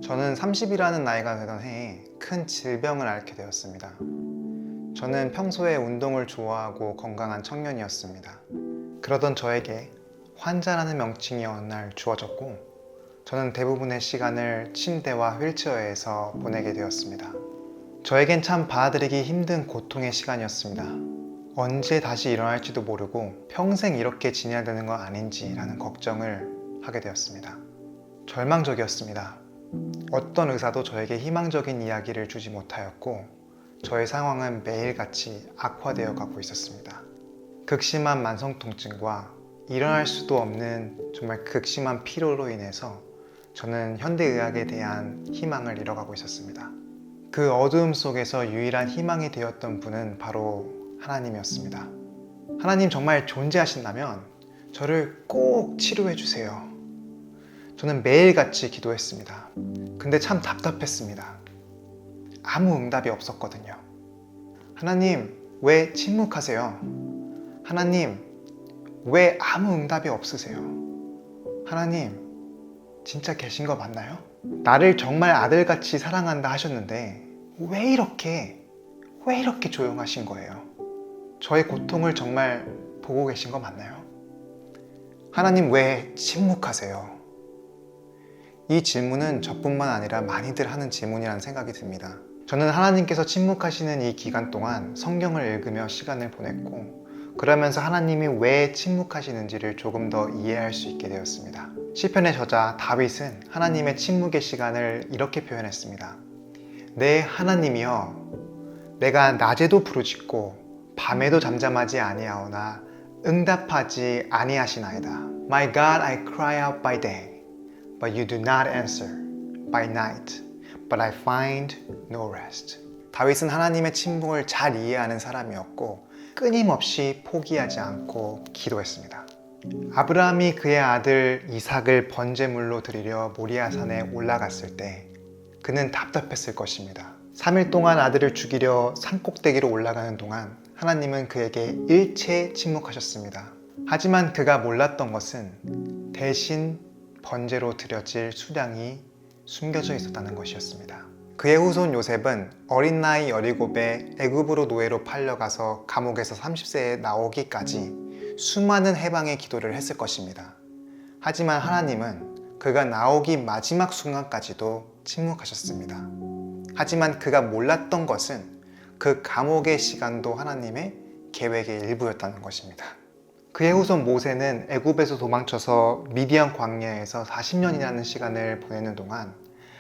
저는 30이라는 나이가 되던 해에 큰 질병을 앓게 되었습니다. 저는 평소에 운동을 좋아하고 건강한 청년이었습니다. 그러던 저에게 환자라는 명칭이 어느 날 주어졌고, 저는 대부분의 시간을 침대와 휠체어에서 보내게 되었습니다. 저에겐 참 받아들이기 힘든 고통의 시간이었습니다. 언제 다시 일어날지도 모르고 평생 이렇게 지내야 되는 건 아닌지라는 걱정을 하게 되었습니다. 절망적이었습니다. 어떤 의사도 저에게 희망적인 이야기를 주지 못하였고, 저의 상황은 매일같이 악화되어 가고 있었습니다. 극심한 만성 통증과 일어날 수도 없는 정말 극심한 피로로 인해서 저는 현대의학에 대한 희망을 잃어가고 있었습니다. 그 어두움 속에서 유일한 희망이 되었던 분은 바로 하나님이었습니다. 하나님 정말 존재하신다면 저를 꼭 치료해 주세요. 저는 매일같이 기도했습니다. 근데 참 답답했습니다. 아무 응답이 없었거든요. 하나님, 왜 침묵하세요? 하나님, 왜 아무 응답이 없으세요? 하나님, 진짜 계신 거 맞나요? 나를 정말 아들같이 사랑한다 하셨는데 왜 이렇게 조용하신 거예요? 저의 고통을 정말 보고 계신 거 맞나요? 하나님, 왜 침묵하세요? 이 질문은 저뿐만 아니라 많이들 하는 질문이라는 생각이 듭니다. 저는 하나님께서 침묵하시는 이 기간 동안 성경을 읽으며 시간을 보냈고, 그러면서 하나님이 왜 침묵하시는지를 조금 더 이해할 수 있게 되었습니다. 시편의 저자 다윗은 하나님의 침묵의 시간을 이렇게 표현했습니다. 내 하나님이여, 내가 낮에도 부르짖고 밤에도 잠잠하지 아니하오나 응답하지 아니하시나이다. My God, I cry out by day, but you do not answer, by night, but I find no rest. 다윗은 하나님의 침묵을 잘 이해하는 사람이었고, 끊임없이 포기하지 않고 기도했습니다. 아브라함이 그의 아들 이삭을 번제물로 드리려 모리아산에 올라갔을 때 그는 답답했을 것입니다. 3일 동안 아들을 죽이려 산꼭대기로 올라가는 동안 하나님은 그에게 일체 침묵하셨습니다. 하지만 그가 몰랐던 것은 대신 번제로 드려질 수량이 숨겨져 있었다는 것이었습니다. 그의 후손 요셉은 어린 나이 17에 애굽으로 노예로 팔려가서 감옥에서 30세에 나오기까지 수많은 해방의 기도를 했을 것입니다. 하지만 하나님은 그가 나오기 마지막 순간까지도 침묵하셨습니다. 하지만 그가 몰랐던 것은 그 감옥의 시간도 하나님의 계획의 일부였다는 것입니다. 그의 후손 모세는 애굽에서 도망쳐서 미디안 광야에서 40년이라는 시간을 보내는 동안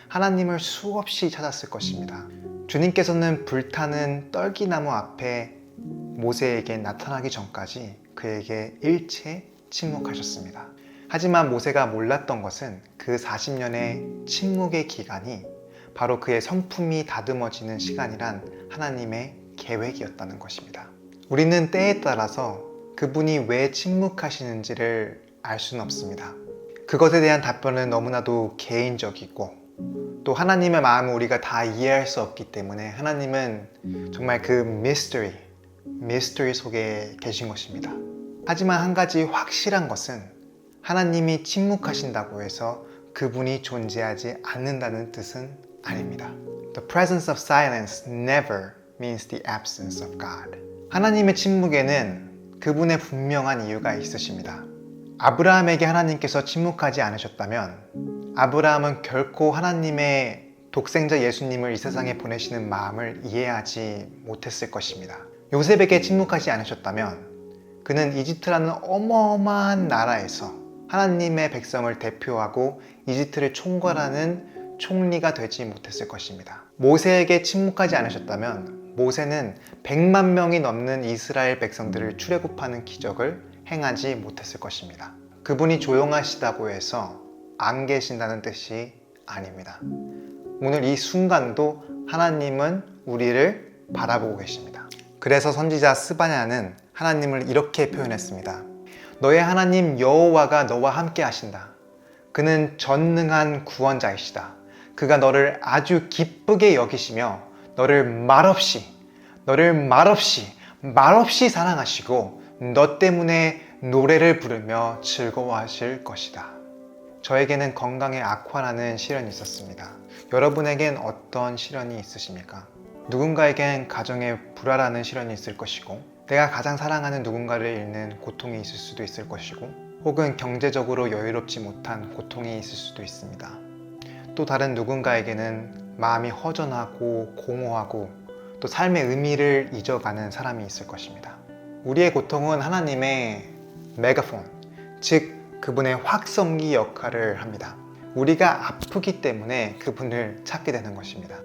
하나님을 수없이 찾았을 것입니다. 주님께서는 불타는 떨기나무 앞에 모세에게 나타나기 전까지 그에게 일체 침묵하셨습니다. 하지만 모세가 몰랐던 것은 그 40년의 침묵의 기간이 바로 그의 성품이 다듬어지는 시간이란 하나님의 계획이었다는 것입니다. 우리는 때에 따라서 그분이 왜 침묵하시는지를 알 수는 없습니다. 그것에 대한 답변은 너무나도 개인적이고, 또 하나님의 마음을 우리가 다 이해할 수 없기 때문에 하나님은 정말 그 미스터리 속에 계신 것입니다. 하지만 한 가지 확실한 것은 하나님이 침묵하신다고 해서 그분이 존재하지 않는다는 뜻은 아닙니다. The presence of silence never means the absence of God. 하나님의 침묵에는 그분의 분명한 이유가 있으십니다. 아브라함에게 하나님께서 침묵하지 않으셨다면 아브라함은 결코 하나님의 독생자 예수님을 이 세상에 보내시는 마음을 이해하지 못했을 것입니다. 요셉에게 침묵하지 않으셨다면 그는 이집트라는 어마어마한 나라에서 하나님의 백성을 대표하고 이집트를 총괄하는 총리가 되지 못했을 것입니다. 모세에게 침묵하지 않으셨다면 모세는 100만 명이 넘는 이스라엘 백성들을 출애굽하는 기적을 행하지 못했을 것입니다. 그분이 조용하시다고 해서 안 계신다는 뜻이 아닙니다. 오늘 이 순간도 하나님은 우리를 바라보고 계십니다. 그래서 선지자 스바냐는 하나님을 이렇게 표현했습니다. 너의 하나님 여호와가 너와 함께 하신다. 그는 전능한 구원자이시다. 그가 너를 아주 기쁘게 여기시며 너를 말없이 사랑하시고 너 때문에 노래를 부르며 즐거워하실 것이다. 저에게는 건강의 악화라는 시련이 있었습니다. 여러분에겐 어떤 시련이 있으십니까? 누군가에겐 가정의 불화라는 시련이 있을 것이고, 내가 가장 사랑하는 누군가를 잃는 고통이 있을 수도 있을 것이고, 혹은 경제적으로 여유롭지 못한 고통이 있을 수도 있습니다. 또 다른 누군가에게는 마음이 허전하고 공허하고 또 삶의 의미를 잊어가는 사람이 있을 것입니다. 우리의 고통은 하나님의 메가폰, 즉 그분의 확성기 역할을 합니다. 우리가 아프기 때문에 그분을 찾게 되는 것입니다.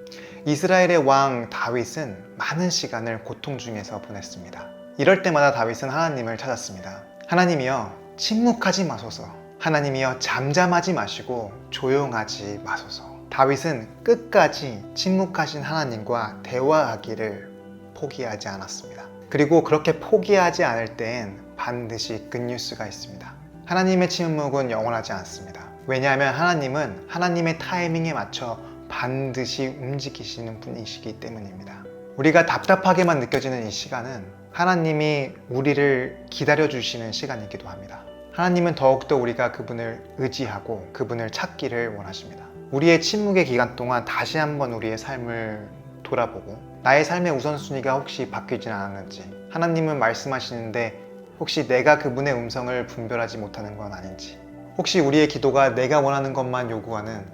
이스라엘의 왕 다윗은 많은 시간을 고통 중에서 보냈습니다. 이럴 때마다 다윗은 하나님을 찾았습니다. 하나님이여, 침묵하지 마소서. 하나님이여, 잠잠하지 마시고 조용하지 마소서. 다윗은 끝까지 침묵하신 하나님과 대화하기를 포기하지 않았습니다. 그리고 그렇게 포기하지 않을 때엔 반드시 굿뉴스가 있습니다. 하나님의 침묵은 영원하지 않습니다. 왜냐하면 하나님은 하나님의 타이밍에 맞춰 반드시 움직이시는 분이시기 때문입니다. 우리가 답답하게만 느껴지는 이 시간은 하나님이 우리를 기다려주시는 시간이기도 합니다. 하나님은 더욱더 우리가 그분을 의지하고 그분을 찾기를 원하십니다. 우리의 침묵의 기간 동안 다시 한번 우리의 삶을 돌아보고, 나의 삶의 우선순위가 혹시 바뀌진 않았는지, 하나님은 말씀하시는데 혹시 내가 그분의 음성을 분별하지 못하는 건 아닌지, 혹시 우리의 기도가 내가 원하는 것만 요구하는,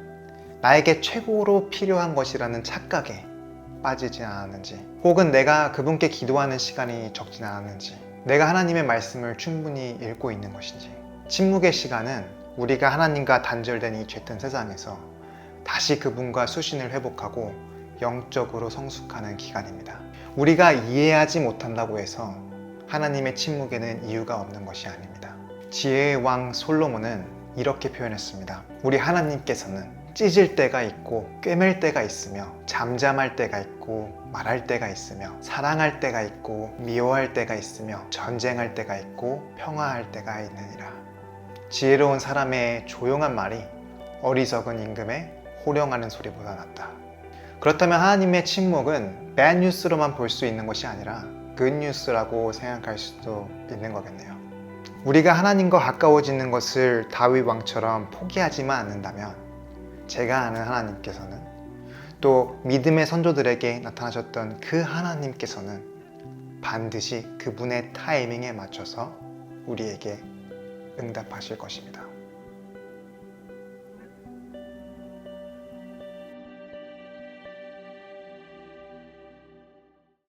나에게 최고로 필요한 것이라는 착각에 빠지지 않았는지, 혹은 내가 그분께 기도하는 시간이 적진 않았는지, 내가 하나님의 말씀을 충분히 읽고 있는 것인지. 침묵의 시간은 우리가 하나님과 단절된 이 죄된 세상에서 다시 그분과 수신을 회복하고 영적으로 성숙하는 기간입니다. 우리가 이해하지 못한다고 해서 하나님의 침묵에는 이유가 없는 것이 아닙니다. 지혜의 왕 솔로몬은 이렇게 표현했습니다. 우리 하나님께서는 찢을 때가 있고 꿰맬 때가 있으며, 잠잠할 때가 있고 말할 때가 있으며, 사랑할 때가 있고 미워할 때가 있으며, 전쟁할 때가 있고 평화할 때가 있느니라. 지혜로운 사람의 조용한 말이 어리석은 임금의 호령하는 소리보다 낫다. 그렇다면 하나님의 침묵은 bad news로만 볼 수 있는 것이 아니라 good news라고 생각할 수도 있는 거겠네요. 우리가 하나님과 가까워지는 것을 다윗 왕처럼 포기하지만 않는다면, 제가 아는 하나님께서는, 또 믿음의 선조들에게 나타나셨던 그 하나님께서는 반드시 그분의 타이밍에 맞춰서 우리에게 응답하실 것입니다.